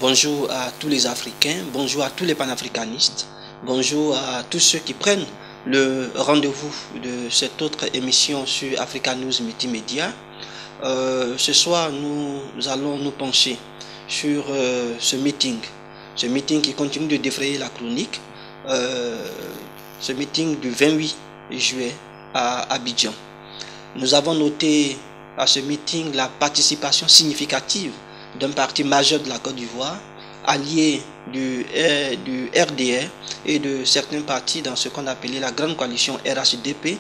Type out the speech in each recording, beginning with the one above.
Bonjour à tous les Africains, bonjour à tous les panafricanistes, bonjour à tous ceux qui prennent le rendez-vous de cette autre émission sur Africa News Multimédia. Ce soir, nous allons nous pencher sur ce meeting qui continue de défrayer la chronique, ce meeting du 28 juillet à Abidjan. Nous avons noté à ce meeting la participation significative d'un parti majeur de la Côte d'Ivoire, allié du RDR et de certains partis dans ce qu'on appelait la grande coalition RHDP,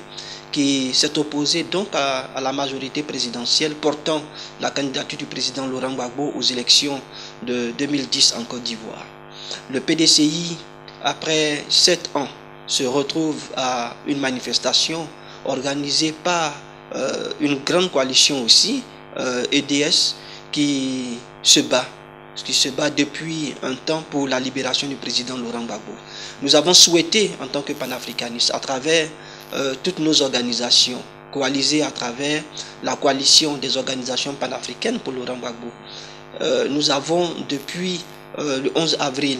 qui s'est opposé donc à la majorité présidentielle portant la candidature du président Laurent Gbagbo aux élections de 2010 en Côte d'Ivoire. Le PDCI, après 7 ans, se retrouve à une manifestation organisée par une grande coalition aussi, EDS, qui se bat depuis un temps pour la libération du président Laurent Gbagbo. Nous avons souhaité, en tant que panafricanistes, à travers toutes nos organisations, coalisées à travers la coalition des organisations panafricaines pour Laurent Gbagbo, nous avons depuis le 11 avril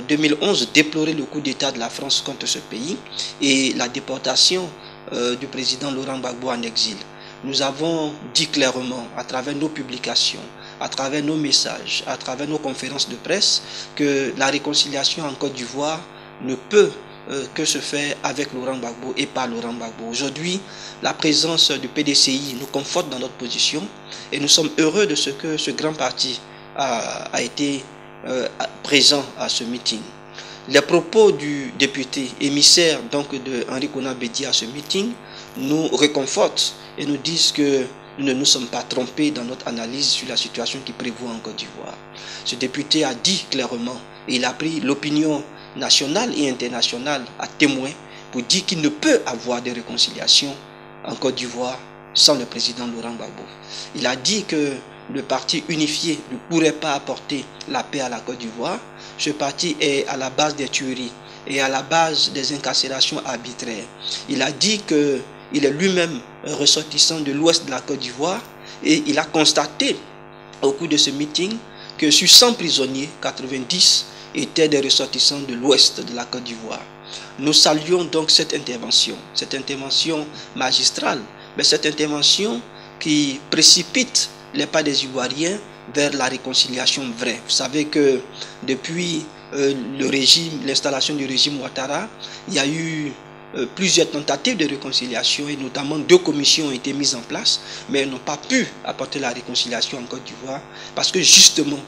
2011 déploré le coup d'État de la France contre ce pays et la déportation du président Laurent Gbagbo en exil. Nous avons dit clairement à travers nos publications, à travers nos messages, à travers nos conférences de presse que la réconciliation en Côte d'Ivoire ne peut que se faire avec Laurent Gbagbo et par Laurent Gbagbo. Aujourd'hui, la présence du PDCI nous conforte dans notre position et nous sommes heureux de ce que ce grand parti a été présent à ce meeting. Les propos du député émissaire donc de Henri Konan Bédié à ce meeting nous réconfortent et nous disent que nous ne nous sommes pas trompés dans notre analyse sur la situation qui prévaut en Côte d'Ivoire. Ce député a dit clairement, et il a pris l'opinion nationale et internationale à témoin pour dire qu'il ne peut avoir de réconciliation en Côte d'Ivoire sans le président Laurent Gbagbo. Il a dit que le parti unifié ne pourrait pas apporter la paix à la Côte d'Ivoire. Ce parti est à la base des tueries et à la base des incarcérations arbitraires. Il a dit qu'il est lui-même ressortissant de l'ouest de la Côte d'Ivoire et il a constaté au cours de ce meeting que sur 100 prisonniers, 90 étaient des ressortissants de l'ouest de la Côte d'Ivoire. Nous saluons donc cette intervention magistrale, mais cette intervention qui précipite les pas des Ivoiriens vers la réconciliation vraie. Vous savez que depuis l'installation du régime Ouattara, il y a eu plusieurs tentatives de réconciliation et notamment 2 commissions ont été mises en place, mais elles n'ont pas pu apporter la réconciliation en Côte d'Ivoire parce que justement,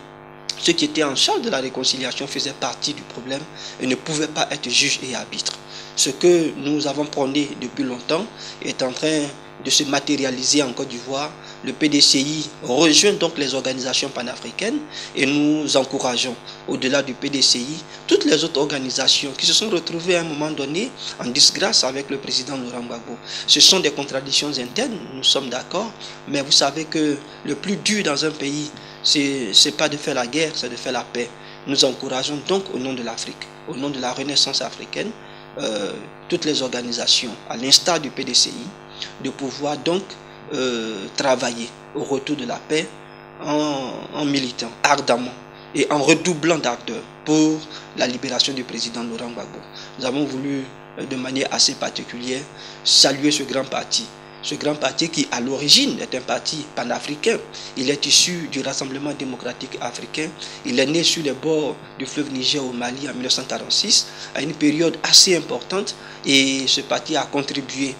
ceux qui étaient en charge de la réconciliation faisaient partie du problème et ne pouvaient pas être juges et arbitres. Ce que nous avons prôné depuis longtemps est en train de se matérialiser en Côte d'Ivoire. Le PDCI rejoint donc les organisations panafricaines et nous encourageons, au-delà du PDCI, toutes les autres organisations qui se sont retrouvées à un moment donné en disgrâce avec le président Laurent Gbagbo. Ce sont des contradictions internes, nous sommes d'accord, mais vous savez que le plus dur dans un pays, c'est pas de faire la guerre, c'est de faire la paix. Nous encourageons donc au nom de l'Afrique, au nom de la renaissance africaine, toutes les organisations, à l'instar du PDCI, de pouvoir donc travailler au retour de la paix en militant ardemment et en redoublant d'ardeur pour la libération du président Laurent Gbagbo. Nous avons voulu de manière assez particulière saluer ce grand parti qui à l'origine est un parti panafricain. Il est issu du Rassemblement démocratique africain. Il est né sur les bords du fleuve Niger au Mali en 1946, à une période assez importante, et ce parti a contribué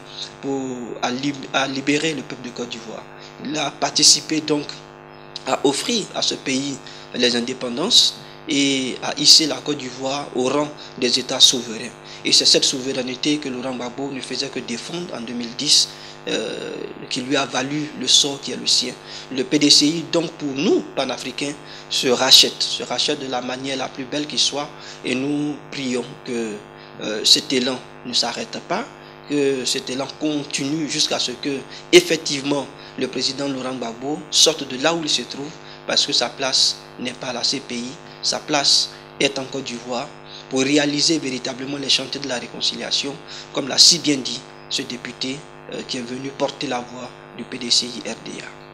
à libérer le peuple de Côte d'Ivoire. Il a participé donc à offrir à ce pays les indépendances et à hisser la Côte d'Ivoire au rang des États souverains. Et c'est cette souveraineté que Laurent Gbagbo ne faisait que défendre en 2010, qui lui a valu le sort qui est le sien. Le PDCI, donc pour nous, panafricains, se rachète de la manière la plus belle qui soit, et nous prions que cet élan ne s'arrête pas, que cet élan continue jusqu'à ce que, effectivement, le président Laurent Gbagbo sorte de là où il se trouve, parce que sa place n'est pas à la CPI, sa place est en Côte d'Ivoire, pour réaliser véritablement les chantiers de la réconciliation, comme l'a si bien dit ce député qui est venu porter la voix du PDCI RDA.